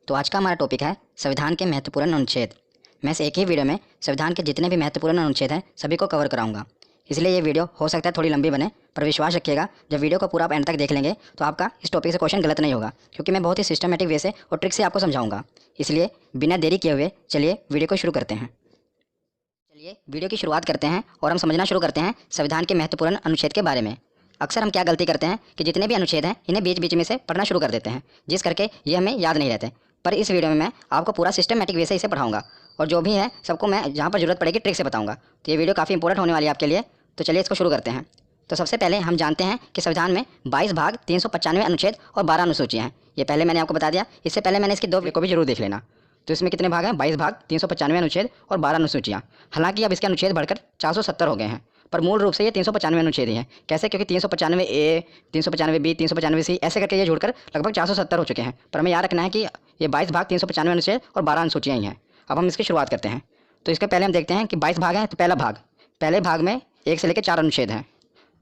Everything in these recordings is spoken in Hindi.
तो आज का हमारा टॉपिक है संविधान के महत्वपूर्ण अनुच्छेद। मैं इस एक ही वीडियो में संविधान के जितने भी महत्वपूर्ण अनुच्छेद हैं सभी को कवर कराऊंगा। इसलिए ये वीडियो हो सकता है थोड़ी लंबी बने, पर विश्वास रखिएगा जब वीडियो को पूरा आप एंड तक देख लेंगे तो आपका इस टॉपिक से क्वेश्चन गलत नहीं होगा, क्योंकि मैं बहुत ही सिस्टमेटिक वे से और ट्रिक से आपको समझाऊंगा। इसलिए बिना देरी किए हुए चलिए वीडियो को शुरू करते हैं। चलिए वीडियो की शुरुआत करते हैं और हम समझना शुरू करते हैं संविधान के महत्वपूर्ण अनुच्छेद के बारे में। अक्सर हम क्या गलती करते हैं कि जितने भी अनुच्छेद हैं इन्हें बीच बीच में से पढ़ना शुरू कर देते हैं, जिस करके ये हमें याद नहीं रहते। पर इस वीडियो में मैं आपको पूरा सिस्टमेटिक वे से इसे पढ़ाऊंगा और जो भी है सबको मैं जहाँ पर जरूरत पड़ेगी ट्रिक से बताऊंगा। तो ये वीडियो काफ़ी इंपॉर्टेंट होने वाली है आपके लिए। तो चलिए इसको शुरू करते हैं। तो सबसे पहले हम जानते हैं कि संविधान में 22 भाग 395 अनुच्छेद और 12 अनुसूचियाँ हैं। ये पहले मैंने आपको बता दिया। इससे पहले मैंने इसकी दो को भी जरूर देख लेना। तो इसमें कितने भाग हैं? 22 भाग 395 अनुच्छेद और 12 अनुसूचियाँ। हालांकि अब इसके अनुच्छेद बढ़कर 470 हो गए हैं, पर मूल रूप से ये 395 अनुच्छेद ही हैं। कैसे? क्योंकि 395 ए, 395 बी, 395 सी ऐसे करके ये जुड़कर लगभग 470 हो चुके हैं। पर हमें याद रखना है कि ये 22 भाग 395 अनुच्छेद और 12 अनुसूचियाँ ही हैं। अब हम इसकी शुरुआत करते हैं। तो इसके पहले हम देखते हैं कि 22 भाग हैं। तो पहले भाग में 1 से लेकर 4 अनुच्छेद हैं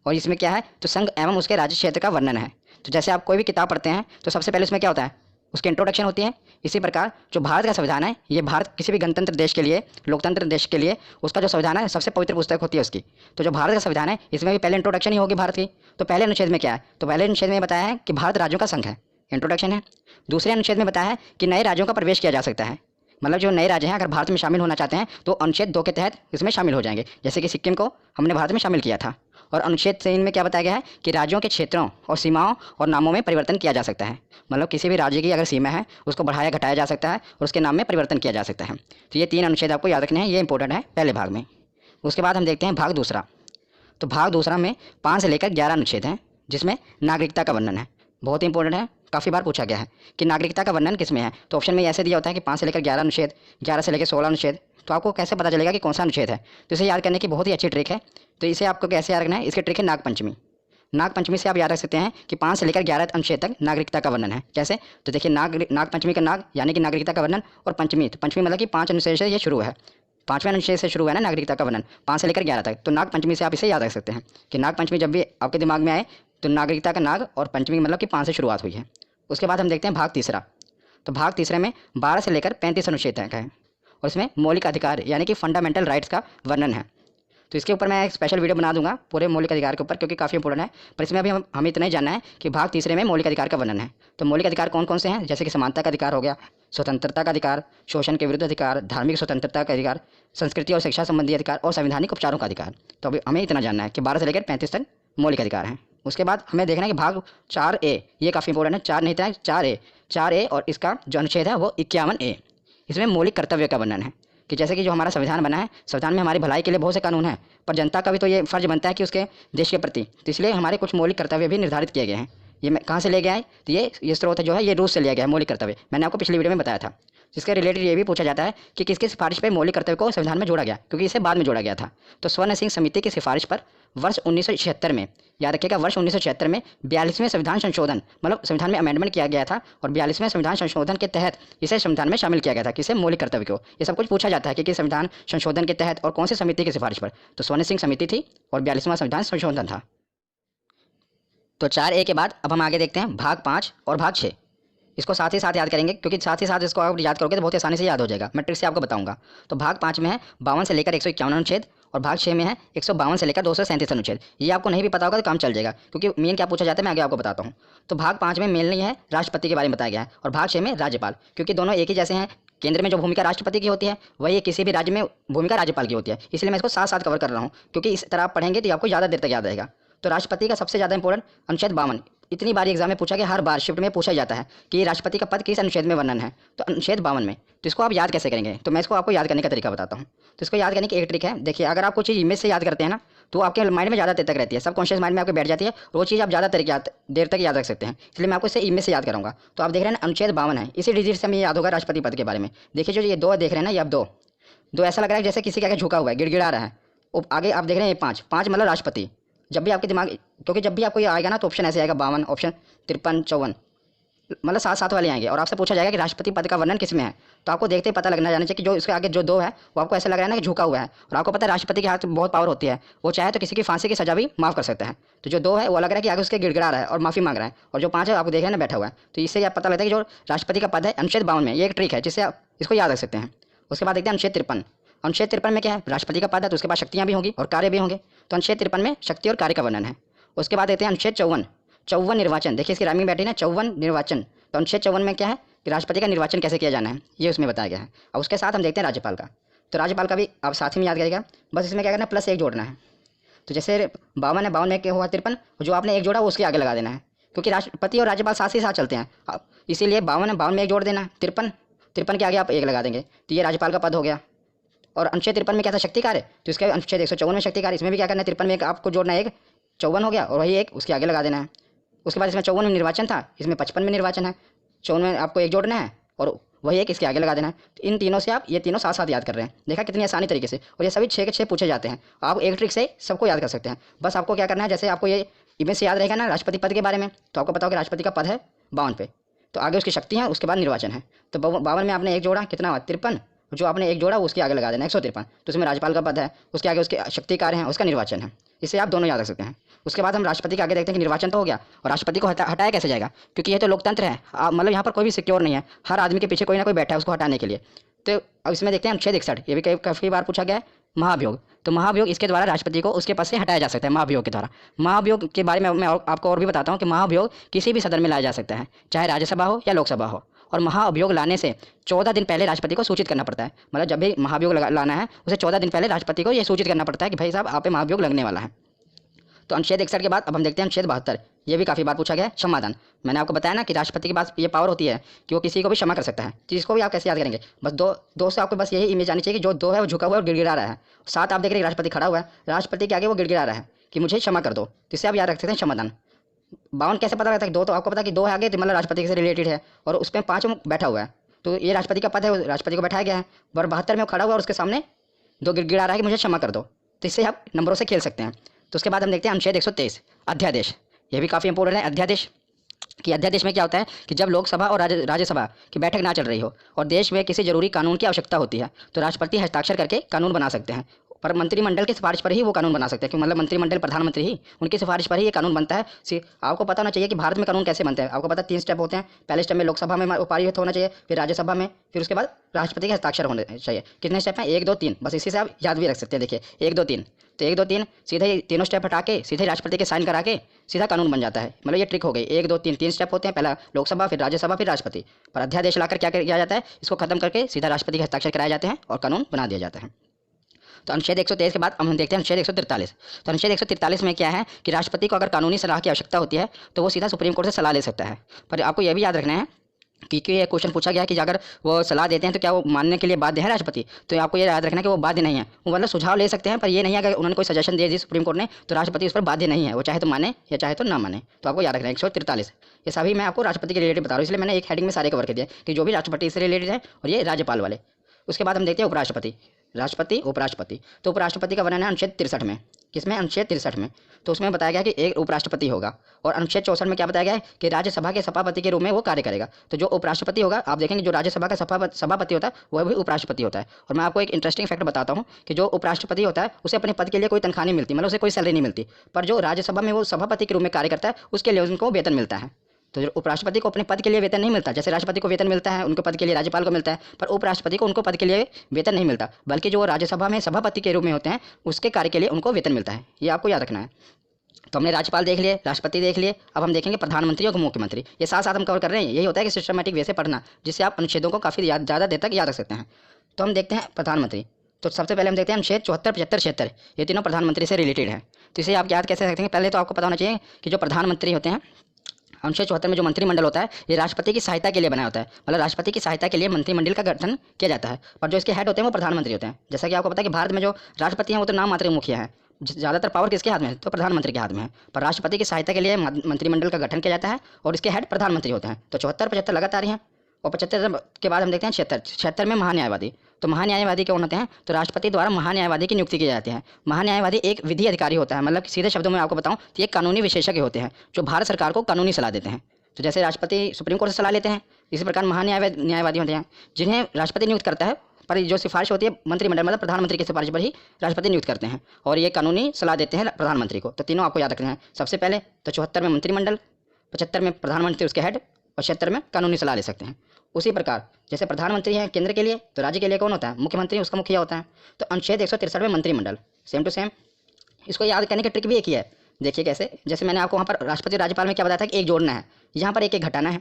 और इसमें क्या है? तो संघ एवं उसके राज्य क्षेत्र का वर्णन है। तो जैसे आप कोई भी किताब पढ़ते हैं तो सबसे पहले उसमें क्या होता है? उसकी इंट्रोडक्शन होती है। इसी प्रकार जो भारत का संविधान है, ये भारत किसी भी गणतंत्र देश के लिए, लोकतंत्र देश के लिए उसका जो संविधान है सबसे पवित्र पुस्तक होती है उसकी। तो जो भारत का संविधान है इसमें भी पहले इंट्रोडक्शन ही होगी भारत की। तो पहले अनुच्छेद में क्या है? तो पहले अनुच्छेद में बताया है कि भारत राज्यों का संघ है, इंट्रोडक्शन है। दूसरे अनुच्छेद में बताया है कि नए राज्यों का प्रवेश किया जा सकता है, मतलब जो नए राज्य हैं अगर भारत में शामिल होना चाहते हैं तो अनुच्छेद 2 के तहत इसमें शामिल हो जाएंगे। जैसे कि सिक्किम को हमने भारत में शामिल किया था। और अनुच्छेद 3 में क्या बताया गया है कि राज्यों के क्षेत्रों और सीमाओं और नामों में परिवर्तन किया जा सकता है। मतलब किसी भी राज्य की अगर सीमा है उसको बढ़ाया घटाया जा सकता है और उसके नाम में परिवर्तन किया जा सकता है। तो ये 3 अनुच्छेद आपको याद रखने हैं, ये इंपॉर्टेंट है पहले भाग में। उसके बाद हम देखते हैं भाग दूसरा। तो भाग दूसरा में 5 से लेकर 11 अनुच्छेद हैं, जिसमें नागरिकता का वर्णन है। बहुत ही इंपॉर्टेंट है, काफ़ी बार पूछा गया है कि नागरिकता का वर्णन किस में है। तो ऑप्शन में ऐसे दिया होता है कि 5 से लेकर 11 अनुच्छेद, 11 से लेकर 16 अनुच्छेद। तो आपको कैसे पता चलेगा कि कौन सा अनुच्छेद है? तो इसे याद करने की बहुत ही अच्छी ट्रिक है। तो इसे आपको कैसे याद रखना है? इसकी ट्रिक है नागपंचमी। नागपंचमी से आप याद रख सकते हैं कि 5 से लेकर 11 अनुच्छेद तक नागरिकता का वर्णन है। कैसे? तो देखिए नागपंचमी का नाग यानी कि नागरिकता का वर्णन, और पंचमी, तो पंचमी मतलब कि 5 अनुच्छेद से ये शुरू है, 5वें अनुच्छेद से शुरू हुआ है ना नागरिकता का वर्णन, 5 से लेकर 11 तक। तो नागपंचमी से आप इसे याद रख सकते हैं कि नागपंचमी जब भी आपके दिमाग में आए तो नागरिकता का नाग और पंचमी मतलब कि 5 से शुरुआत हुई है। उसके बाद हम देखते हैं भाग तीसरा। तो भाग तीसरे में 12 से लेकर 35 अनुच्छेद तक है और इसमें मौलिक अधिकार यानी कि फंडामेंटल राइट्स का वर्णन है। तो इसके ऊपर मैं एक स्पेशल वीडियो बना दूंगा पूरे मौलिक अधिकार के ऊपर, क्योंकि काफ़ी इंपॉर्टेंट है। पर इसमें अभी हमें इतना ही जानना है कि भाग तीसरे में मौलिक अधिकार का वर्णन है। तो मौलिक अधिकार कौन कौन से हैं? जैसे कि समानता का अधिकार हो गया, स्वतंत्रता का अधिकार, शोषण के विरुद्ध अधिकार, धार्मिक स्वतंत्रता का अधिकार, संस्कृति और शिक्षा संबंधी अधिकार और संवैधानिक उपचारों का अधिकार। तो अभी हमें इतना जानना है कि 12 से लेकर 35 तक मौलिक अधिकार हैं। उसके बाद हमें देखना है कि भाग 4A, ये काफ़ी इंपॉर्टेंट है, 4 नहीं था 4A और इसका जो अनुच्छेद है वो 51A। इसमें मौलिक कर्तव्य का वर्णन है कि जैसे कि जो हमारा संविधान बना है, संविधान में हमारी भलाई के लिए बहुत से कानून हैं, पर जनता का भी तो ये फर्ज बनता है कि उसके देश के प्रति, तो इसलिए हमारे कुछ मौलिक कर्तव्य भी निर्धारित किए गए हैं। ये मैं कहाँ से ले गया है? तो ये स्रोत जो है ये रूस से लिया गया है मौलिक कर्तव्य। मैंने आपको पिछली वीडियो में बताया था। जिसके रिलेटेड ये भी पूछा जाता है कि किसकी सिफारिश पर मौलिक कर्तव्य को संविधान में जोड़ा गया, क्योंकि इसे बाद में जोड़ा गया था। तो स्वर्ण सिंह समिति की सिफारिश पर वर्ष 1976 में, याद रखिएगा वर्ष 1976 में 42वें संविधान संशोधन, मतलब संविधान में अमेंडमेंट किया गया था और 42वें संविधान संशोधन के तहत इसे संविधान में शामिल किया गया था। किसे? मौलिक कर्तव्य को। ये सब कुछ पूछा जाता है कि किस संविधान संशोधन के तहत और कौन सी समिति की सिफारिश पर। तो स्वर्ण सिंह समिति थी और 42वां संविधान संशोधन था। तो 4A के बाद अब हम आगे देखते हैं भाग 5 और भाग 6। इसको साथ ही साथ याद करेंगे, क्योंकि साथ ही साथ इसको आप याद करोगे तो बहुत आसानी से याद हो जाएगा। मैं ट्रिक से आपको बताऊंगा। तो भाग 5 में है 52 से लेकर 151 अनुच्छेद और भाग 6 में है 152 से लेकर 237 अनुच्छेद। ये आपको नहीं भी पता होगा तो काम चल जाएगा, क्योंकि मेन क्या पूछा जाता है मैं आगे आपको बताता हूँ। तो भाग 5 में मेन नहीं है राष्ट्रपति के बारे में बताया गया है और भाग 6 में राज्यपाल, क्योंकि दोनों एक ही जैसे हैं। केंद्र में जो भूमिका राष्ट्रपति की होती है वही किसी भी राज्य में भूमिका राज्यपाल की होती है, इसलिए मैं इसको साथ साथ कवर कर रहा हूँ, क्योंकि इस तरह आप पढ़ेंगे तो आपको ज़्यादा देर तक याद रहेगा। तो राष्ट्रपति का सबसे ज़्यादा इंपॉर्टेंट अनुच्छेद 52, इतनी बार एग्जाम में पूछा गया, हर बार शिफ्ट में पूछा जाता है कि राष्ट्रपति का पद किस अनुच्छेद में वर्णन है। तो अनुच्छेद 52 में। तो इसको आप याद कैसे करेंगे? तो मैं इसको आपको याद करने का तरीका बताता हूँ। तो इसको याद करने की एक ट्रिक है। देखिए, अगर आप कुछ चीज़ इमेज से याद करते हैं ना तो आपके माइंड में ज़्यादा देर तक रहती है, सब कॉन्शियस माइंड में आपके बैठ जाती है और वो चीज़ आप ज़्यादा देर तक याद रख सकते हैं। इसलिए मैं आपको इसे इमेज से याद कराऊंगा। तो आप देख रहे हैं अनुच्छेद 52 है, इसी डिजिट से हमें याद होगा राष्ट्रपति पद के बारे में। देखिए जो ये 2 देख रहे हैं ना, ये अब दो ऐसा लग रहा है जैसे किसी के आगे झुका हुआ है, गिड़गिड़ा रहा है। आगे आप देख रहे हैं ये 5 मतलब राष्ट्रपति। जब भी आपके दिमाग, क्योंकि जब भी आपको ये आएगा ना तो ऑप्शन ऐसे आएगा 52, ऑप्शन 53, 54, मतलब साथ साथ वाले आएंगे और आपसे पूछा जाएगा कि राष्ट्रपति पद का वर्णन किसमें है। तो आपको देखते ही पता लगना जाना चाहिए कि जो इसके आगे जो दो है वो आपको ऐसा लग रहा है ना कि झुका हुआ है। और आपको पता है राष्ट्रपति के हाथ में बहुत पावर होती है, वो चाहे तो किसी की फांसी की सजा भी माफ कर सकता है। तो जो दो है वो लग रहा है कि आगे उसके गिड़गिड़ा रहा है और माफी मांग रहा है, और जो पाँच है आपको देखा है ना बैठा हुआ है। तो इससे आप पता लगता है कि जो राष्ट्रपति का पद है अनुच्छेद 52 में, ये एक ट्रिक है जिससे आप इसको याद रख सकते हैं। उसके बाद देखते हैं अनुच्छेद 53। अनुच्छेद 53 में क्या है, राष्ट्रपति का पद है तो उसके पास शक्तियाँ भी होंगी और कार्य भी होंगे। तो अनुच्छेद 53 में शक्ति और कार्य का वर्णन है। उसके बाद देखते हैं अनुच्छेद 54। 54 निर्वाचन, देखिए इसकी राइमिंग बैठी ना, 54 निर्वाचन। तो अनुच्छेद 54 में क्या है कि राष्ट्रपति का निर्वाचन कैसे किया जाना है ये उसमें बताया गया है। और उसके साथ हम देखते हैं राज्यपाल का। तो राज्यपाल का भी आप साथ ही में याद करेगा, बस इसमें क्या करना है, +1 जोड़ना है। तो जैसे 52 है, 52 में क्या हुआ 53, जो आपने एक जोड़ा वो उसके आगे लगा देना है, क्योंकि राष्ट्रपति और राज्यपाल साथ ही साथ चलते हैं। इसीलिए 52 है, 52 में एक जोड़ देना है, 53 के आगे आप एक लगा देंगे, तो ये राज्यपाल का पद हो गया। और अनुच्छेद 53 में क्या था, शक्ति कार्य, तो इसके अनुच्छेद 154 में शक्ति कार्य, इसमें भी क्या करना है, 53 में एक आपको जोड़ना है, एक 54 हो गया और वही एक उसके आगे लगा देना है। उसके बाद इसमें 54 में निर्वाचन था, इसमें 55 में निर्वाचन है, 54 में आपको एक जोड़ना है और वही एक इसके आगे लगा देना है। तो इन तीनों से आप ये तीनों साथ साथ याद कर रहे हैं, देखा कितनी आसानी तरीके से। और ये सभी 6 के 6 पूछे जाते हैं, आप एक ट्रिक से सबको याद कर सकते हैं। बस आपको क्या करना है, जैसे आपको ये इमेज से याद रहेगा ना राष्ट्रपति पद के बारे में, तो आपको पता होगा राष्ट्रपति का पद है 52 पे, तो आगे उसकी शक्ति है, उसके बाद निर्वाचन है। तो 52 में आपने एक जोड़ा, कितना हुआ 53, जो आपने एक जोड़ा उसके आगे लगा देना 153, तो उसमें राज्यपाल का पद है, उसके आगे उसके शक्ति कार्य हैं, उसका निर्वाचन है। इससे आप दोनों याद रख सकते हैं। उसके बाद हम राष्ट्रपति के आगे देखते हैं कि निर्वाचन तो हो गया, और राष्ट्रपति को हटाया कैसे जाएगा, क्योंकि ये तो लोकतंत्र है, मतलब यहाँ पर कोई भी सिक्योर नहीं है, हर आदमी के पीछे कोई ना कोई बैठा है उसको हटाने के लिए। तो अब इसमें देखते हैं अनुच्छेद 61, ये भी काफ़ी बार पूछा गया है, महाभियोग। तो महाभियोग, इसके द्वारा राष्ट्रपति को उसके पद से हटाया जा सकता है, महाभियोग के द्वारा। महाभियोग के बारे में मैं आपको और भी बताता हूँ कि महाभियोग किसी भी सदन में लाया जा सकता है, चाहे राज्यसभा हो या लोकसभा हो। और महाअभियोग लाने से 14 दिन पहले राष्ट्रपति को सूचित करना पड़ता है, मतलब जब भी महाभियोग लाना है उसे 14 दिन पहले राष्ट्रपति को यह सूचित करना पड़ता है कि भाई साहब आप पे महाभियोग लगने वाला है। तो अनुच्छेद 61 के बाद अब हम देखते हैं अनुच्छेद 72, ये भी काफ़ी बार पूछा गया है, क्षमादान। मैंने आपको बताया ना कि राष्ट्रपति के पास ये पावर होती है कि वो किसी को भी क्षमा कर सकता है, तो इसको भी आप कैसे याद करेंगे, बस दो से आपको बस यही इमेज आनी चाहिए कि जो दो है वो झुका हुआ है और गिड़गिड़ा रहा है, साथ आप देख रहे हैं राष्ट्रपति खड़ा हुआ है, राष्ट्रपति के आगे वो गिड़गिड़ा रहा है कि मुझे क्षमा कर दो, तो इससे आप याद रख सकते हैं क्षमादान। 52 कैसे पता लगता है, दो तो आपको पता कि दो है आगे, तो मतलब राष्ट्रपति से रिलेटेड है, और उस पर 5 बैठा हुआ है, तो ये राष्ट्रपति का पद है, राष्ट्रपति को बैठाया गया है। और 72 में वो खड़ा हुआ है और उसके सामने दो गिड़गिड़ा रहा है कि मुझे क्षमा कर दो, तो इससे आप नंबरों से खेल सकते हैं। तो उसके बाद हम देखते हैं अनुच्छेद 123, अध्यादेश। ये भी काफ़ी इंपॉर्टेंट है, अध्यादेश। कि अध्यादेश में क्या होता है कि जब लोकसभा और राज्यसभा की बैठक ना चल रही हो और देश में किसी जरूरी कानून की आवश्यकता होती है, तो राष्ट्रपति हस्ताक्षर करके कानून बना सकते हैं, पर मंत्रिमंडल की सिफारिश पर ही वो कानून बना सकते हैं, कि मतलब मंत्रिमंडल प्रधानमंत्री ही उनकी सिफारिश पर ही ये कानून बनता है। आपको पता होना चाहिए कि भारत में कानून कैसे बनते हैं, आपको पता 3 स्टेप होते हैं। पहले स्टेप में लोकसभा में पारित होना चाहिए, फिर राज्यसभा में, फिर उसके बाद राष्ट्रपति के हस्ताक्षर होने चाहिए। कितने स्टेप हैं, 1 2 3, बस इसी से आप याद भी रख सकते हैं। देखिए 1 2 3, तो 1 2 3 सीधे ही तीनों स्टेप हटा के सीधे राष्ट्रपति के साइन करा के सीधा कानून बन जाता है, मतलब ये ट्रिक हो गई। 1 2 3 3 स्टेप होते हैं, पहला लोकसभा, फिर राज्यसभा, फिर राष्ट्रपति, पर अध्यादेश लाकर क्या किया जाता है, इसको खत्म करके सीधा राष्ट्रपति के हस्ताक्षर कराए जाते हैं और कानून बना दिया जाता है। तो अनुच्छेद 123 के बाद हम देखते हैं अनुच्छेद 143। तो अनुच्छेद 143 में क्या है कि राष्ट्रपति को अगर कानूनी सलाह की आवश्यकता होती है तो वो सीधा सुप्रीम कोर्ट से सलाह ले सकता है। पर आपको यह भी याद रखना है क्योंकि ये क्वेश्चन पूछा गया कि अगर वो सलाह देते हैं तो क्या वो मानने के लिए बाध्य है राष्ट्रपति, तो आपको ये याद रखना है कि वो बाध्य नहीं है, वो मतलब सुझाव ले सकते हैं, पर ये नहीं है कि उन्होंने कोई सजेशन दे दी सुप्रीम कोर्ट ने तो राष्ट्रपति उस पर बाध्य नहीं है, वो चाहे तो माने या चाहे तो ना माने। तो आपको याद रखना है 143, ये सभी मैं आपको राष्ट्रपति के रिलेटेड बता रहा हूँ, इसलिए मैंने एक हेडिंग में सारे कवर कर दिया कि जो भी राष्ट्रपति से रिलेटेड है और ये राज्यपाल वाले। उसके बाद हम देखते हैं उपराष्ट्रपति, राष्ट्रपति उपराष्ट्रपति। तो उपराष्ट्रपति का वर्णन है अनुच्छेद 63 में, किसमें, अनुच्छेद 63 में। तो उसमें बताया गया कि एक उपराष्ट्रपति होगा, और अनुच्छेद 64 में क्या बताया गया है कि राज्यसभा के सभापति के रूप में वो कार्य करेगा। तो जो उपराष्ट्रपति होगा, आप देखेंगे जो राज्यसभा का सभापति होता है वह भी उपराष्ट्रपति होता है। और मैं आपको एक इंटरेस्टिंग फैक्ट बताता हूँ कि जो उपराष्ट्रपति होता है उसे अपने पद के लिए कोई तनख्वाह नहीं मिलती, मतलब उसे कोई सैलरी नहीं मिलती, पर जो राज्यसभा में वो सभापति के रूप में कार्य करता है उसके लिए उनको वेतन मिलता है। तो उपराष्ट्रपति को अपने पद के लिए वेतन नहीं मिलता, जैसे राष्ट्रपति को वेतन मिलता है उनके पद के लिए, राज्यपाल को मिलता है, पर उपराष्ट्रपति को उनको पद के लिए वेतन नहीं मिलता, बल्कि जो राज्यसभा में सभापति के रूप में होते हैं उसके कार्य के लिए उनको वेतन मिलता है। ये आपको याद रखना है। तो हमने राज्यपाल देख लिए, राष्ट्रपति देख लिए, अब हम देखेंगे प्रधानमंत्री और मुख्यमंत्री। ये साथ साथ हम कवर कर रहे हैं, यही होता है कि सिस्टमेटिक वे से पढ़ना, जिससे आप अनुच्छेदों को काफ़ी ज़्यादा देर तक याद रख सकते हैं। तो हम देखते हैं प्रधानमंत्री। तो सबसे पहले हम देखते हैं अनुच्छेद 74 75 76, ये तीनों प्रधानमंत्री से रिलेटेड है। तो इसे आप याद कैसे रखते हैं, पहले तो आपको पता होना चाहिए कि जो प्रधानमंत्री होते हैं, अनुच्छेद 74 में जो मंत्रिमंडल होता है ये राष्ट्रपति की सहायता के लिए बनाया होता है, मतलब राष्ट्रपति की सहायता के लिए मंत्रिमंडल का गठन किया जाता है, पर जो इसके हेड होते हैं वो प्रधानमंत्री होते हैं। जैसा कि आपको पता है कि भारत में जो राष्ट्रपति हैं वो तो नाम मात्र मुखिया है, ज़्यादातर पावर किसके हाथ में है, तो प्रधानमंत्री के हाथ में है, पर राष्ट्रपति की सहायता के लिए मंत्रिमंडल का गठन किया जाता है और इसके हेड प्रधानमंत्री होते हैं। तो 74 75 लगातार हैं, और 75 के बाद हम देखते हैं 76 में महान्यायवादी। तो महान्यायवादी कौन होते हैं, तो राष्ट्रपति द्वारा महान्यायवादी की नियुक्ति की जाती है। महान्यायवादी एक विधि अधिकारी होता है, मतलब सीधे शब्दों में आपको बताऊं तो ये कानूनी विशेषज्ञ होते हैं जो भारत सरकार को कानूनी सलाह देते हैं। तो जैसे राष्ट्रपति सुप्रीम कोर्ट से सलाह लेते हैं, इसी प्रकार न्यायवादी होते हैं जिन्हें राष्ट्रपति नियुक्त करता है, पर जो सिफारिश होती है मंत्रिमंडल मतलब प्रधानमंत्री की सिफारिश पर ही राष्ट्रपति नियुक्त करते हैं और ये कानूनी सलाह देते हैं प्रधानमंत्री को। तो तीनों आपको याद रखना है। सबसे पहले तो 74 में मंत्रिमंडल, 75 में प्रधानमंत्री उसके हेड और 76 में कानूनी सलाह ले सकते हैं। उसी प्रकार जैसे प्रधानमंत्री हैं केंद्र के लिए, तो राज्य के लिए कौन होता है? मुख्यमंत्री, उसका मुखिया होता है। तो अनुच्छेद 163 में मंत्रिमंडल सेम टू सेम, इसको याद करने की ट्रिक भी एक ही है। देखिए कैसे, जैसे मैंने आपको वहाँ पर राष्ट्रपति राज्यपाल में क्या बताया था कि एक जोड़ना है, यहाँ पर एक एक घटाना है।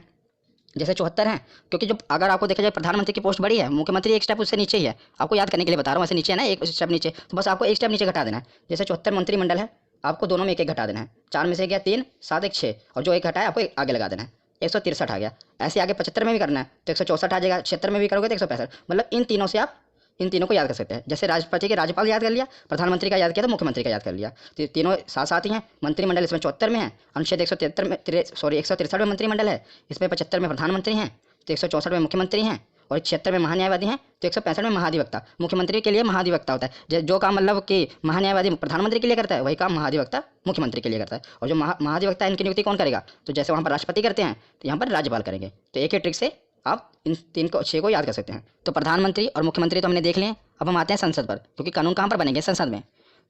जैसे 74 है, क्योंकि जो अगर आपको देखा जाए प्रधानमंत्री की पोस्ट बड़ी है, मुख्यमंत्री एक स्टेप उससे नीचे ही है, आपको याद करने के लिए बता रहा हूँ, ऐसे नीचे है ना, एक स्टेप नीचे, तो बस आपको एक स्टेप नीचे घटा देना है। जैसे 74 मंत्रिमंडल है, आपको दोनों में एक एक घटा देना है। 4 में से गया 3, 7 1 6, और जो एक घटाया आपको आगे लगा देना है, 163 आ गया। ऐसे आगे 75 में भी करना है तो 164 आ जाएगा, 76 में भी करोगे तो 165। मतलब इन तीनों से आप इन तीनों को याद कर सकते हैं। जैसे राष्ट्रपति के राज्यपाल याद कर लिया, प्रधानमंत्री का याद किया तो मुख्यमंत्री का याद कर लिया। तो तीनों साथ साथ ही हैं। मंत्रिमंडल इसमें 74 में है, अनुच्छेद 173 में 163 में मंत्रिमंडल है, इसमें 75 में प्रधानमंत्री हैं, तो 164 में मुख्यमंत्री हैं, और 76 में महान्यायवादी हैं, तो 165 में महाधिवक्ता। मुख्यमंत्री के लिए महाधिवक्ता होता है, जो काम मतलब कि महान्यायवादी प्रधानमंत्री के लिए करता है, वही काम महाधिवक्ता मुख्यमंत्री के लिए करता है। और जो महाधिवक्ता है, इनकी नियुक्ति कौन करेगा? तो जैसे वहाँ पर राष्ट्रपति करते हैं तो यहाँ पर राज्यपाल करेंगे। तो एक ही ट्रिक से आप इन 6 को याद कर सकते हैं। तो प्रधानमंत्री और मुख्यमंत्री तो हमने देख लिए। अब हम आते हैं संसद पर, क्योंकि कानून कहाँ पर बनेंगे? संसद में।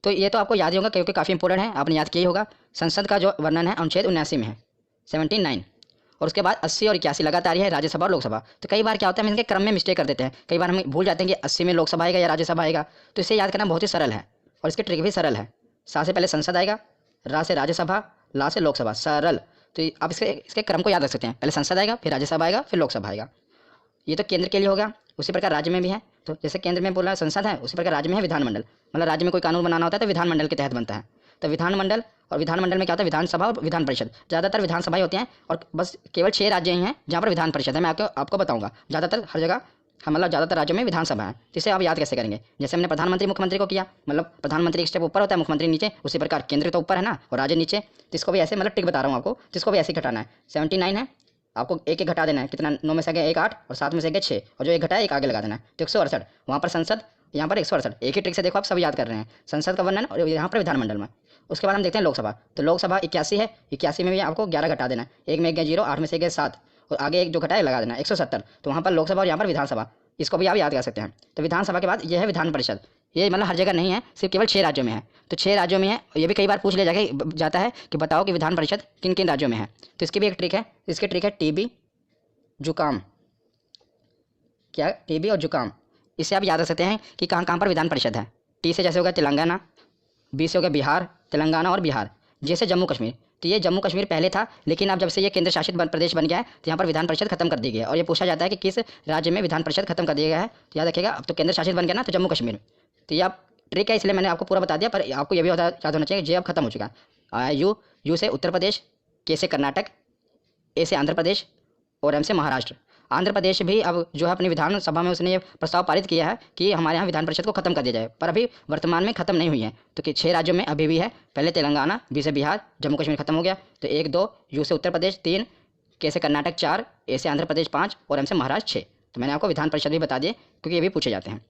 तो ये तो आपको याद ही होगा क्योंकि काफ़ी इंपॉर्टेंट है, आपने याद किया ही होगा। संसद का जो वर्णन है अनुच्छेद 79 में है, 79, और उसके बाद 80 और 81 लगातार है, राज्यसभा और लोकसभा। तो कई बार क्या होता है, हम इनके क्रम में मिस्टेक कर देते हैं, कई बार हम भूल जाते हैं कि 80 में लोकसभा आएगा या राज्यसभा आएगा। तो इसे याद करना बहुत ही सरल है और इसकी ट्रिक भी सरल है। सा से पहले संसद आएगा, रा से राज्यसभा, ला से लोकसभा, सरल। तो आप इसके क्रम को याद रख सकते हैं, पहले संसद आएगा, फिर राज्यसभा आएगा, फिर लोकसभा आएगा। ये तो केंद्र के लिए हो गया। उसी प्रकार राज्य में भी है, तो जैसे केंद्र में बोला संसद है, उसी प्रकार राज्य में है विधानमंडल। मतलब राज्य में कोई कानून बनाना होता है तो विधानमंडल के तहत बनता है। तो विधानमंडल, और विधानमंडल में क्या होता है? विधानसभा और विधान परिषद। ज़्यादातर विधानसभाएं होती हैं और बस केवल 6 राज्य ही हैं जहाँ पर विधान परिषद है। मैं आपको बताऊँगा, ज़्यादातर हर जगह मतलब ज़्यादातर राज्यों में विधानसभा है। तो इसे आप याद कैसे करेंगे? जैसे हमने प्रधानमंत्री मुख्यमंत्री को किया, मतलब प्रधानमंत्री एक स्टेप ऊपर होता है, मुख्यमंत्री नीचे। उसी प्रकार केंद्र तो ऊपर है ना और राज्य नीचे। तो इसको भी ऐसे मतलब टिक बता रहा हूँ आपको, जिसको भी ऐसे ही घटाना है। 79 है, आपको एक एक घटा देना है। कितना? 9 में से गया 1 8, और 7 में से गया 6, और जो एक घटाया एक आगे लगा देना है। तो 168 वहाँ पर संसद, यहाँ पर 168। एक ही ट्रिक से देखो आप सब याद कर रहे हैं, संसद का वर्णन और यहाँ पर विधानमंडल में। उसके बाद हम देखते हैं लोकसभा। तो लोकसभा 81 है, 81 में भी आपको 11 घटा देना है। एक में गया 0, 8 में से गया 7, और आगे एक जो घटाया लगा देना है, 170। तो वहाँ पर लोकसभा और यहाँ पर विधानसभा, इसको भी आप याद कर सकते हैं। तो विधानसभा के बाद ये है विधान परिषद। ये मतलब हर जगह नहीं है, सिर्फ केवल 6 राज्यों में है। तो 6 राज्यों में है। ये भी कई बार पूछ लिया जाता है कि बताओ कि विधान परिषद किन किन राज्यों में है। तो इसकी भी एक ट्रिक है। इसकी ट्रिक है टीबी, जुकाम। क्या? टीबी और जुकाम। इससे आप याद रख सकते हैं कि कहाँ कहाँ पर विधान परिषद है। टी से जैसे हो गया तेलंगाना, बी से हो गया बिहार, तेलंगाना और बिहार। जैसे जम्मू कश्मीर, तो ये जम्मू कश्मीर पहले था, लेकिन अब जब से ये केंद्र शासित प्रदेश बन गया है तो यहाँ पर विधान परिषद खत्म कर दी गई है। और ये पूछा जाता है कि किस राज्य में विधान परिषद खत्म कर दिया गया है, तो याद रखिएगा अब तो केंद्र शासित बन गया ना, तो जम्मू कश्मीर। तो ये आप ट्रिक है, इसलिए मैंने आपको पूरा बता दिया, पर आपको ये भी याद होना चाहिए जे अब खत्म हो चुका है। यू से उत्तर प्रदेश, के से कर्नाटक, ए से आंध्र प्रदेश और एम से महाराष्ट्र। आंध्र प्रदेश भी अब जो है अपनी विधानसभा में उसने ये प्रस्ताव पारित किया है कि हमारे यहाँ विधान परिषद को खत्म कर दिया जाए, पर अभी वर्तमान में खत्म नहीं हुई है। तो कि 6 राज्यों में अभी भी है, पहले तेलंगाना, बी से बिहार, जम्मू कश्मीर खत्म हो गया। तो 1 2, यू से उत्तर प्रदेश 3, के से कर्नाटक 4, ए से आंध्र प्रदेश 5 और एम से महाराष्ट्र 6। तो मैंने आपको विधान परिषद भी बता दिए क्योंकि ये भी पूछे जाते हैं।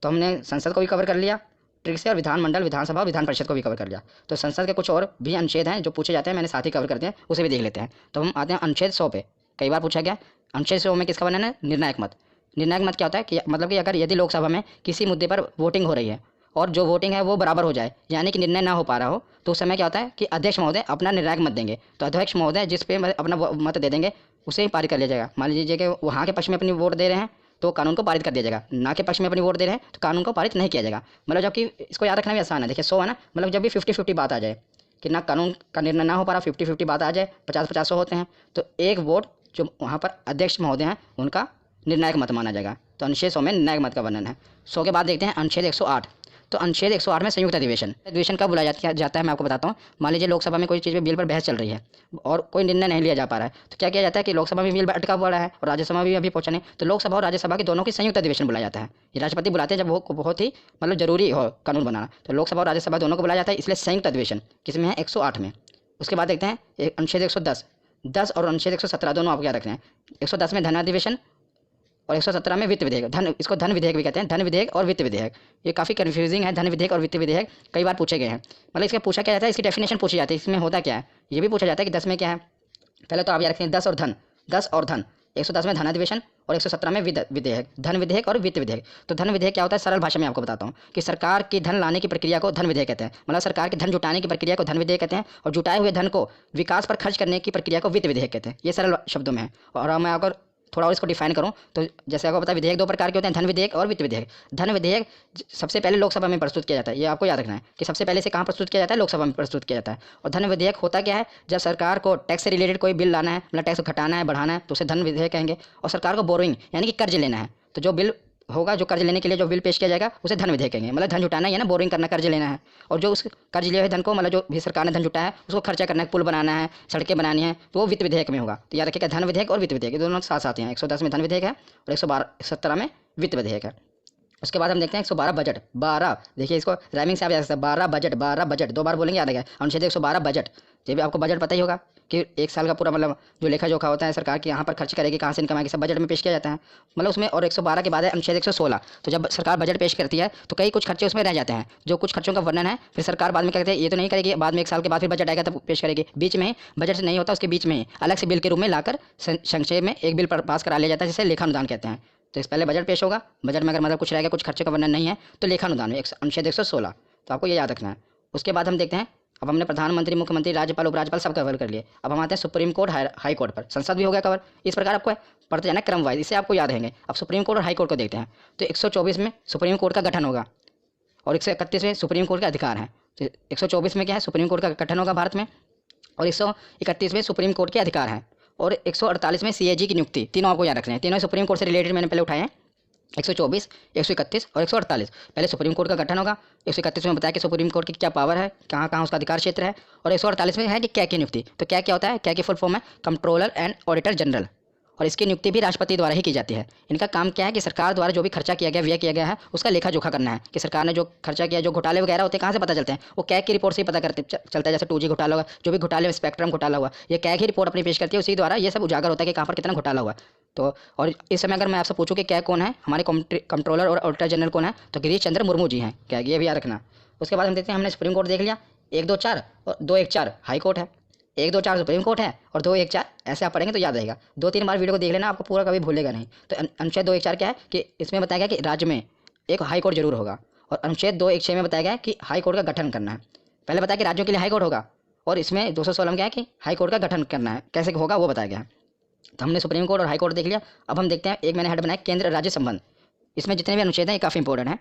तो हमने संसद को भी कवर कर लिया ट्रिक से, और विधानमंडल, विधानसभा और विधान परिषद को भी कवर कर लिया। तो संसद के कुछ और भी अनुच्छेद हैं जो पूछे जाते हैं, मैंने साथ ही कवर कर दिया, उसे भी देख लेते हैं। तो हम आते हैं अनुच्छेद 100 पे। कई बार पूछा गया अनुच्छेद 100 में किसका वर्णन है? निर्णायक मत। निर्णायक मत क्या होता है कि मतलब कि अगर यदि लोकसभा में किसी मुद्दे पर वोटिंग हो रही है और जो वोटिंग है वो बराबर हो जाए, यानी कि निर्णय ना हो पा रहा हो, तो उस समय क्या होता है कि अध्यक्ष महोदय अपना निर्णायक मत देंगे। तो अध्यक्ष महोदय जिस पे अपना मत दे देंगे उसे ही पारित कर लिया जाएगा। मान लीजिए कि वहाँ के पक्ष में अपनी वोट दे रहे हैं तो कानून को पारित कर दिया जाएगा, ना के पक्ष में अपनी वोट दे रहे हैं तो कानून को पारित नहीं किया जाएगा। मतलब जबकि इसको याद रखना भी आसान है। देखिए 100 है ना, मतलब जब भी 50-50 बात आ जाए कि ना कानून का निर्णय ना हो पा रहा, 50-50 बात आ जाए, 50-50 होते हैं, तो एक वोट जो वहाँ पर अध्यक्ष महोदय हैं उनका निर्णायक मत माना जाएगा। तो अनुच्छेद 100 में निर्णायक मत का वर्णन है। 100 के बाद देखते हैं अनुच्छेद 108। तो अनुच्छेद 108 में संयुक्त अधिवेशन कब बुलाया जाता है मैं आपको बताता हूँ। मान लीजिए लोकसभा में कोई चीज़ बिल पर बहस चल रही है और कोई निर्णय नहीं लिया जा पा रहा है, तो क्या किया जाता है कि लोकसभा में बिल अटका हुआ है और राज्यसभा भी अभी पहुंचा नहीं, तो लोकसभा और राज्यसभा के दोनों की संयुक्त अधिवेशन बुलाया जाता है। ये राष्ट्रपति बुलाते हैं जब वो बहुत ही मतलब जरूरी हो कानून बनाना, तो लोकसभा और राज्यसभा दोनों को बुलाया जाता है, इसलिए संयुक्त अधिवेशन किसमें है? 108 में। उसके बाद देखते हैं अनुच्छेद 110 और अनुच्छेद 117 दोनों आपको याद रखना है। 110 में धन अधिवेशन और 117 में वित्त विधेयक। इसको धन विधेयक भी कहते हैं, धन विधेयक और वित्त विधेयक। ये काफ़ी कन्फ्यूजिंग है, धन विधेयक और वित्त विधेयक कई बार पूछे गए हैं। मतलब इसका पूछा क्या जाता है, इसकी डेफिनेशन पूछी जाती है, इसमें होता क्या है, ये भी पूछा जाता है कि 10 में क्या है। पहले तो आप याद रखें 10 और धन, 10 और धन, 110 में धनाधिवेशन और 117 में विधेयक, धन विधेयक और वित्त विधेयक। तो धन विधेयक क्या होता है, सरल भाषा में आपको बताता हूँ कि सरकार की धन लाने की प्रक्रिया को धन विधेयक कहते हैं, मतलब सरकार के धन जुटाने की प्रक्रिया को धन विधेयक कहते हैं, और जुटाए हुए धन को विकास पर खर्च करने की प्रक्रिया को वित्त विधेयक कहते हैं। ये सरल शब्दों में है। और मैं अगर थोड़ा और इसको डिफाइन करूँ तो जैसे आपको पता है विधेयक 2 प्रकार के होते हैं, धन विधेयक और वित्त विधेयक। धन विधेयक सबसे पहले लोकसभा में प्रस्तुत किया जाता है, ये आपको याद रखना है कि सबसे पहले से कहाँ प्रस्तुत किया जाता है, लोकसभा में प्रस्तुत किया जाता है। और धन विधेयक होता क्या है, जब सरकार को टैक्स से रिलेटेड कोई बिल लाना है, मतलब टैक्स को घटाना है बढ़ाना है, तो उसे धन विधेयक कहेंगे। और सरकार को बोरोइंग यानी कि कर्ज लेना है, तो जो बिल होगा, जो कर्ज लेने के लिए जो बिल पेश किया जाएगा उसे धन विधेयक कहेंगे, मतलब धन जुटाना है ना, बोरिंग करना, कर्ज लेना है। और जो उस कर्ज लिए हुए धन को, मतलब जो भी सरकार ने धन जुटाया है उसको खर्चा करना है, पुल बनाना है, सड़कें बनानी है, तो वो वित्त विधेयक में होगा। तो याद रखिएगा धन विधेयक और वित्त विधेयक ये दोनों साथ साथ हैं। 110 में धन विधेयक है और 117 में वित्त विधेयक है। उसके बाद हम देखते हैं 112 बजट, 12, देखिए इसको राइमिंग से आप याद सकते हैं, 12 बजट, 12 बजट, 2 बार बोलेंगे याद रहेगा। अनुच्छेद 112 बजट, ये भी आपको बजट पता ही होगा कि एक साल का पूरा मतलब जो लेखा जोखा होता है सरकार की, यहाँ पर खर्च करेगी, कहाँ से इनकम आएगी, सब बजट में पेश किया जाता है, मतलब उसमें। और 112 के बाद है अनुच्छेद 116, तो जब सरकार बजट पेश करती है तो कई कुछ खर्चे उसमें रह जाते हैं, जो कुछ खर्चों का वर्णन है फिर सरकार बाद में क्या कहते हैं, ये तो नहीं करेगी, बाद में 1 साल के बाद फिर बजट आएगा तब पेश करेगी, बीच में बजट नहीं होता, उसके बीच में अलग से बिल के रूप में लाकर संक्षेप में एक बिल पास करा लिया जाता है, जिसे लेखानुदान कहते हैं। तो इस पहले बजट पेश होगा, बजट में अगर मतलब कुछ रहेगा, कुछ खर्चे का वर्णन नहीं है, तो लेखानुदान में अनुच्छेद 116, तो आपको ये याद रखना है। उसके बाद हम देखते हैं, अब हमने प्रधानमंत्री, मुख्यमंत्री, राज्यपाल, उपराज्यपाल सब कवर कर लिए। अब हम आते हैं सुप्रीम कोर्ट, हाई कोर्ट पर। संसद भी हो गया कवर। इस प्रकार आपको पढ़ते जाना क्रम वाइज, इससे आपको याद रहेंगे। अब सुप्रीम कोर्ट और हाई कोर्ट को देखते हैं। तो 124 में सुप्रीम कोर्ट का गठन होगा और 131 में सुप्रीम कोर्ट के अधिकार हैं। तो 124 में क्या है, सुप्रीम कोर्ट का गठन होगा भारत में, और 131 में सुप्रीम कोर्ट के अधिकार हैं, और 148 में CAG की नियुक्ति। तीनों आपको याद रखने हैं, तीनों सुप्रीम कोर्ट से रिलेटेड मैंने पहले उठाए हैं, 124, 131 और 148। पहले सुप्रीम कोर्ट का गठन होगा, 131 में बताया कि सुप्रीम कोर्ट की क्या पावर है, कहाँ कहाँ उसका अधिकार क्षेत्र है, और 148 में है कि क्या की नियुक्ति। तो क्या क्या होता है, क्या की फुल फॉर्म है कंट्रोलर एंड ऑडिटर जनरल, और इसकी नियुक्ति भी राष्ट्रपति द्वारा ही की जाती है। इनका काम क्या है कि सरकार द्वारा जो भी खर्चा किया गया, व्यय किया गया है, उसका लेखा जोखा करना है कि सरकार ने जो खर्चा किया, जो घोटाले वगैरह होते हैं कहाँ से पता चलते हैं, वो कैग की रिपोर्ट से ही पता करते चलता है। जैसे 2G घोटाला हुआ, जो भी घोटाले, स्पेक्ट्रम घोटाला हुआ, ये कैग ही रिपोर्ट अपनी पेश करती है, उसी द्वारा ये सब उजागर होता है कि कहाँ पर कितना घोटाला हुआ। तो और इस समय अगर मैं आपसे पूछूं कि कैग कौन है, हमारे कंट्रोलर और ऑडिटर जनरल कौन है, तो गिरीश चंद्र मुर्मू जी हैं कैग, ये भी याद रखना। उसके बाद हम देखते हैं, हमने सुप्रीम कोर्ट देख लिया, 1, 2, 4 और 2, 1, 4 हाई कोर्ट है, 1, 2, 4 सुप्रीम कोर्ट है और 2, 1, 4 ऐसे आप पढ़ेंगे तो याद रहेगा। 2-3 बार वीडियो को देख लेना, आपको पूरा कभी भूलेगा नहीं। तो अनुच्छेद 2, 1, 4 क्या है कि इसमें बताया गया कि राज्य में एक हाई कोर्ट जरूर होगा, और अनुच्छेद 2, 1, 6 में बताया गया कि हाई कोर्ट का गठन करना है। पहले बताया कि राज्यों के लिए हाई कोर्ट होगा, और इसमें 216 में क्या है कि हाई कोर्ट का गठन करना है, कैसे होगा वो बताया गया है। तो हमने सुप्रीम कोर्ट और हाई कोर्ट देख लिया। अब हम देखते हैं, एक मैंने हेड बनाया केंद्र राज्य संबंध। इसमें जितने भी अनुच्छेद हैं ये काफ़ी इंपॉर्टेंट है,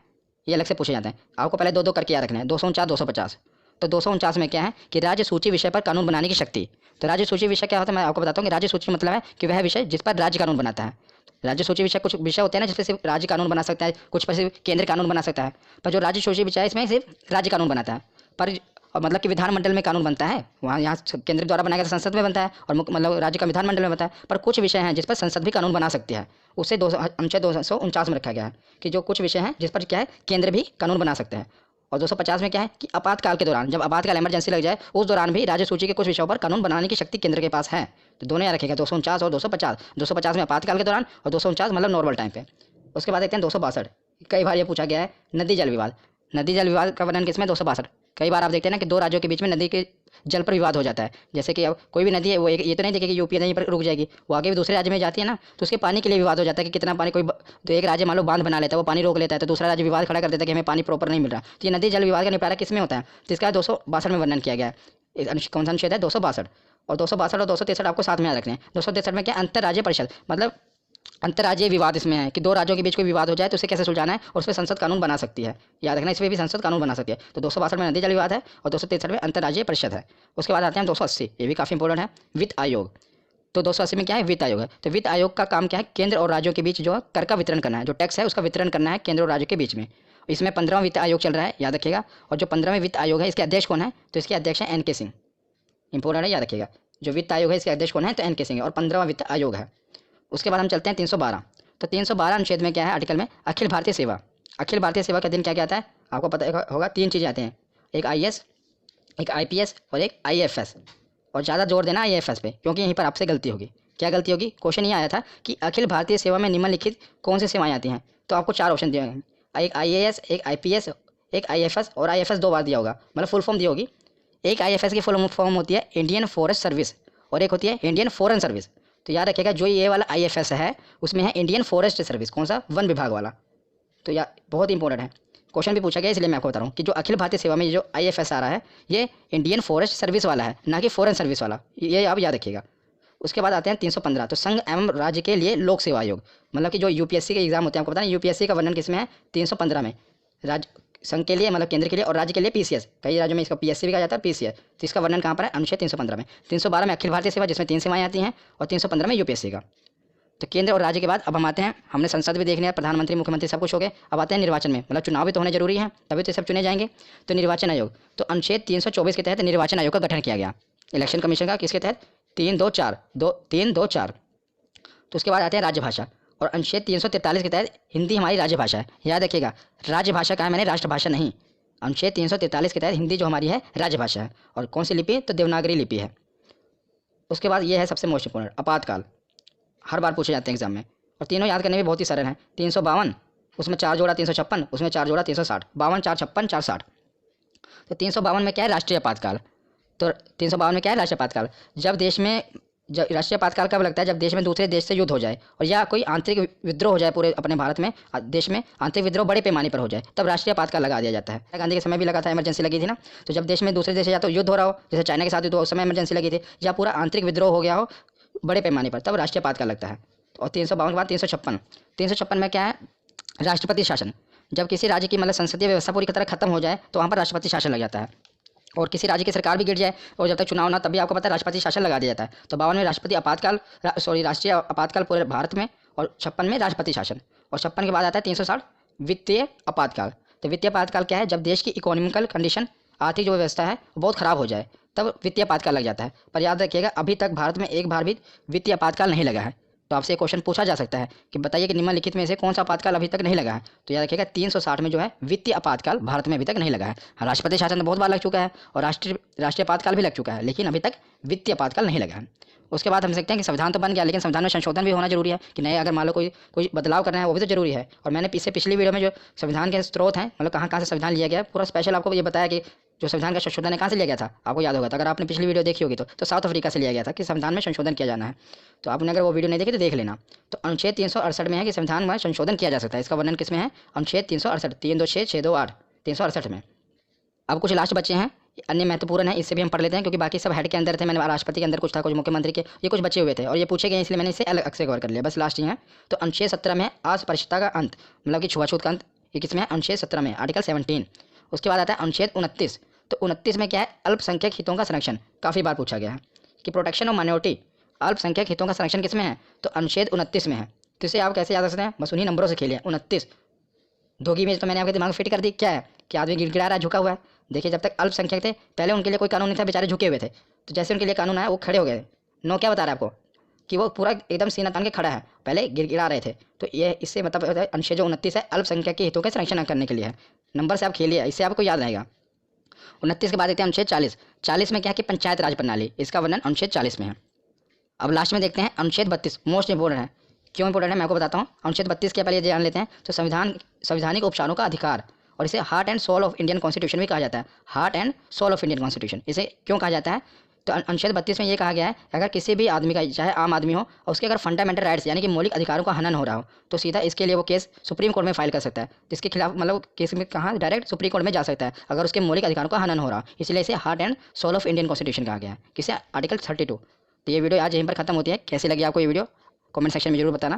ये अलग से पूछे जाते हैं। आपको पहले 2-2 करके याद रखना है, 249, 250। तो 249 में क्या है कि राज्य सूची विषय पर कानून बनाने की शक्ति। तो राज्य सूची विषय क्या होता है, मैं आपको बताता हूँ कि राज्य सूची मतलब है कि वह विषय जिस पर राज्य कानून बनाता है। राज्य सूची विषय कुछ विषय होते हैं ना जिस पर सिर्फ राज्य कानून बना सकता है, कुछ पर सिर्फ केंद्र कानून बना सकता है, पर जो राज्य सूची विषय है इसमें सिर्फ राज्य कानून बनाता है। पर और मतलब कि विधानमंडल में कानून बनता है, वहाँ यहाँ केंद्र द्वारा बनाया गया संसद में बनता है, और मतलब राज्य का विधानमंडल में बनता है। पर कुछ विषय हैं जिस पर संसद भी कानून बना सकती है, उससे अनुच्छेद 249 में रखा गया है कि जो कुछ विषय हैं जिस पर क्या है केंद्र भी कानून बना सकते हैं। और 250 में क्या है कि आपातकाल के दौरान, जब आपातकाल इमरजेंसी लग जाए, उस दौरान भी राज्य सूची के कुछ विषयों पर कानून बनाने की शक्ति केंद्र के पास है। तो दोनों याद रखेगा, 249 और 250। 250 में आपातकाल के दौरान और 249 मतलब नॉर्मल टाइम पे। उसके बाद देखते हैं 262, कई बार ये पूछा गया है नदी जल विवाद। नदी जल विवाद का वर्णन किसमें, 262। कई बार आप देखते हैं ना कि 2 राज्यों के बीच में नदी के जल पर विवाद हो जाता है। जैसे कि अब कोई भी नदी है, वो ये तो नहीं देखेगी कि यूपी नदी पर रुक जाएगी, वो आगे भी दूसरे राज्य में जाती है ना, तो उसके पानी के लिए विवाद हो जाता है कि कितना पानी। तो एक राज्य मान लो बांध बना लेता है, वो पानी रोक लेता है, तो दूसरा राज्य विवाद खड़ा कर देता है कि हमें पानी प्रॉपर नहीं मिल रहा। तो ये नदी जल विवाद का निपटारा किसमें होता है, तो इसका 262 में वर्णन किया गया है। कौन सा अनुच्छेद है, 262। और 262 और 263 आपको साथ में याद रखने हैं। 263 में क्या, अंतर्राज्यीय परिषद, मतलब अंतर्राज्यीय विवाद इसमें है कि 2 राज्यों के बीच कोई विवाद हो जाए तो उसे कैसे सुलझाना है, और उस पर संसद कानून बना सकती है। याद रखना, इसमें भी संसद कानून बना सकती है। तो 262 में नदी जल विवाद है और 263 में अंतर्राज्यीय परिषद है। उसके बाद आते हैं 280, ये भी काफ़ी इंपॉर्टेंट है, वित्त आयोग। तो 280 में क्या है, वित्त आयोग है। तो वित्त आयोग का काम क्या है, केंद्र और राज्यों के बीच जो कर का वितरण करना है, जो टैक्स है उसका वितरण करना है केंद्र और राज्य के बीच में। इसमें 15वां वित्त आयोग चल रहा है, याद रखिएगा। और जो 15वें वित्त आयोग है, इसके अध्यक्ष कौन है, तो इसके अध्यक्ष हैं NK सिंह। इंपॉर्टेंट है, याद रखिएगा। जो वित्त आयोग है इसके अध्यक्ष कौन है, तो NK सिंह है, और 15वां वित्त आयोग है। उसके बाद हम चलते हैं 312। तो 312 अनुच्छेद में क्या है, आर्टिकल में अखिल भारतीय सेवा। अखिल भारतीय सेवा का दिन क्या क्या आता है, आपको पता होगा, 3 चीज़ें आती हैं, एक IAS, एक IPS और एक IAFS। और ज़्यादा जोर देना IAFS पे, क्योंकि यहीं पर आपसे गलती होगी। क्या गलती होगी, क्वेश्चन ये आया था कि अखिल भारतीय सेवा में निम्नलिखित कौन सी सेवाएं आती हैं। तो आपको 4 ऑप्शन दिए हैं, एक IAS, एक IPS, एक IFS, और IFS 2 बार दिया होगा, मतलब फुल फॉर्म दी होगी। एक IFS की फुल फॉर्म होती है इंडियन फॉरेस्ट सर्विस, और एक होती है इंडियन फॉरेन सर्विस। तो याद रखिएगा जो ये वाला IFS है उसमें है इंडियन फॉरेस्ट सर्विस, कौन सा, वन विभाग वाला। तो यार बहुत इंपॉर्टेंट है, क्वेश्चन भी पूछा गया इसलिए मैं आपको बता रहा हूँ कि जो अखिल भारतीय सेवा में ये जो IFS आ रहा है ये इंडियन फॉरेस्ट सर्विस वाला है, ना कि फॉरेन सर्विस वाला, ये आप याद रखिएगा। उसके बाद आते हैं 315, तो संघ एवं राज्य के लिए लोक सेवा आयोग, मतलब कि जो UPSC के एग्जाम होते हैं आपको पता है UPSC का वर्णन किसमें है, 315 में। राज्य संघ के लिए मतलब केंद्र के लिए और राज्य के लिए PCS, कई राज्यों में इसका PSC भी कहा जाता है PCS, तो इसका वर्णन कहाँ पर है, अनुच्छेद 315 में। 312 में अखिल भारतीय सेवा जिसमें 3 सेवाएं आती हैं और 315 में UPSC का। तो केंद्र और राज्य के बाद अब हम आते हैं, हमने संसद भी देख लिया, प्रधानमंत्री मुख्यमंत्री सब कुछ हो गए, अब आते हैं निर्वाचन में, मतलब चुनाव भी तो होने जरूरी है तभी तो सब चुने जाएंगे। तो निर्वाचन आयोग, तो अनुच्छेद 324 के तहत निर्वाचन आयोग का गठन किया गया, इलेक्शन कमीशन का, किसके तहत, 324। तो उसके बाद आते हैं राज्यभाषा, और अनुच्छेद 343 के तहत हिंदी हमारी राज्यभाषा है, याद रखिएगा राज्यभाषा कहा है मैंने, राष्ट्रभाषा नहीं। अनुच्छेद 343 के तहत हिंदी जो हमारी है राज्यभाषा है, और कौन सी लिपि, तो देवनागरी लिपि है। उसके बाद ये है सबसे मोस्ट इंपोर्टेंट, आपातकाल, हर बार पूछे जाते हैं एग्जाम में, और तीनों याद करने में बहुत ही सरल हैं। 352 उसमें 4 जोड़ा 356, उसमें 4 जोड़ा 360, 52 4 56 4 60। तो 352 में क्या है, राष्ट्रीय आपातकाल। तो 352 में क्या है, राष्ट्रीय आपातकाल, जब देश में राष्ट्रीय आपातकाल कब लगता है, जब देश में दूसरे देश से युद्ध हो जाए और या कोई आंतरिक विद्रोह हो जाए पूरे अपने भारत में, देश में आंतरिक विद्रोह बड़े पैमाने पर हो जाए, तब राष्ट्रीय आपातकाल लगा दिया जाता है। गांधी के समय भी लगा था, इमरजेंसी लगी थी ना। तो जब देश में दूसरे देश से या तो युद्ध हो रहा हो, जैसे चाइना के साथ युद्ध हो, उस समय इमरजेंसी लगी थी, या पूरा आंतरिक विद्रोह हो गया हो बड़े पैमाने पर, तब राष्ट्रीय आपातकाल लगता है। और 352 के बाद 356 में क्या है, राष्ट्रपति शासन, जब किसी राज्य की मतलब संसदीय व्यवस्था पूरी तरह खत्म हो जाए तो वहाँ पर राष्ट्रपति शासन लग जाता है, और किसी राज्य की सरकार भी गिर जाए और जब तक चुनाव ना, तभी आपको पता है राष्ट्रपति शासन लगा दिया जाता है। तो 52 में राष्ट्रपति आपातकाल, राष्ट्रीय आपातकाल पूरे भारत में, और 56 में राष्ट्रपति शासन, और 56 के बाद आता है 360 वित्तीय आपातकाल। तो वित्तीय आपातकाल क्या है, जब देश की इकोनॉमिकल कंडीशन, आर्थिक जो व्यवस्था है वो बहुत खराब हो जाए, तब वित्तीय आपातकाल लग जाता है। पर याद रखिएगा अभी तक भारत में एक बार भी वित्तीय आपातकाल नहीं लगा है। तो आपसे क्वेश्चन पूछा जा सकता है कि बताइए कि निम्नलिखित में से कौन सा आपातकाल अभी तक नहीं लगा है, तो याद रखिएगा 360 में जो है वित्तीय आपातकाल भारत में अभी तक नहीं लगा है। हाँ, राष्ट्रपति शासन तो बहुत बार लग चुका है और राष्ट्रीय आपातकाल भी लग चुका है, लेकिन अभी तक वित्तीय आपातकाल नहीं लगा है। उसके बाद हम सकते हैं कि संविधान तो बन गया, लेकिन संविधान में संशोधन भी होना जरूरी है कि नए, अगर मान लो कोई बदलाव करना है वो भी तो जरूरी है। और मैंने पिछली वीडियो में जो संविधान के स्रोत हैं, मतलब कहाँ से संविधान लिया गया है, पूरा स्पेशल आपको ये बताया कि जो संविधान का संशोधन है कहाँ से लिया गया था, आपको याद होगा। तो अगर आपने पिछली वीडियो देखी होगी तो साउथ अफ्रीका से लिया गया था कि संविधान में संशोधन किया जाना है। तो आपने अगर वो वीडियो नहीं देखी तो देख लेना। तो अनुच्छेद 368 में है कि संविधान में संशोधन किया जा सकता है, इसका वर्णन किसमें है, अनुच्छेद 368, 326 628 368 में। अब कुछ लास्ट बच्चे हैं, अन्य महत्वपूर्ण है, इससे भी हम पढ़ लेते हैं क्योंकि बाकी सब हेड के अंदर थे। मैंने राष्ट्रपति के अंदर कुछ था, कुछ मुख्यमंत्री के, ये कुछ बचे हुए थे और ये पूछे गए इसलिए मैंने इसे अलग से कवर कर लिया, बस लास्ट ही है। तो अनुच्छेद 17 में अस्पृश्यता का अंत, मतलब कि छुआछूत का अंत, ये किसमें है, अनुच्छेद 17 में, आर्टिकल 17। उसके बाद आता है अनुच्छेद 29। तो 29 में क्या है, अल्पसंख्यक हितों का संरक्षण, काफ़ी बार पूछा गया है कि प्रोटेक्शन ऑफ माइनॉरिटी, अल्पसंख्यक हितों का संरक्षण किसमें है, तो अनुच्छेद 29 में है। तो इसे आप कैसे याद रख सकते हैं, बस उन्हीं नंबरों से खेलिए। 29 धोगी में तो मैंने आपके दिमाग में फिट कर दी, क्या है कि आदमी गिड़गिड़ा रहा है, झुका हुआ है। देखिए जब तक अल्पसंख्यक थे पहले उनके लिए कोई कानून नहीं था, बेचारे झुके हुए थे, तो जैसे उनके लिए कानून आया वो खड़े हो गए। नो क्या बता रहा है आपको कि वो पूरा एकदम सीना तान के खड़ा है, पहले गिड़गिड़ा रहे थे। तो ये इससे मतलब अनुच्छेद जो 29 है अल्पसंख्यक के हितों के संरक्षण करने के लिए है। नंबर से आप खेलिए, इससे आपको याद रहेगा। 29 के बाद देखते हैं अनुच्छेद 40। 40 में क्या है कि पंचायत राज प्रणाली, इसका वर्णन अनुच्छेद 40 में है। अब लास्ट में देखते हैं अनुच्छेद 32, मोस्ट इंपोर्टेंट है। क्यों इंपोर्टेंट है मैं आपको बताता हूँ। अनुच्छेद 32 के पहले जान लेते हैं। तो संवैधानिक उपचारों का अधिकार, और इसे heart and soul of Indian constitution भी कहा जाता है। Heart and soul of Indian constitution इसे क्यों कहा जाता है, तो अनुच्छेद 32 में ये कहा गया है अगर किसी भी आदमी का, चाहे आम आदमी हो, और उसके अगर फंडामेंटल राइट्स यानी कि मौलिक अधिकारों का हनन हो रहा हो, तो सीधा इसके लिए वो केस सुप्रीम कोर्ट में फाइल कर सकता है। इसके खिलाफ मतलब केस में कहाँ डायरेक्ट सुप्रीम कोर्ट में जा सकता है अगर उसके मौलिक अधिकारों का हनन हो रहा हो। इसलिए इसे heart and soul of Indian constitution कहा गया है, किसे, आर्टिकल 32। तो ये वीडियो आज यहीं पर खत्म होती है। कैसी लगी आपको ये वीडियो कमेंट सेक्शन में जरूर बताना।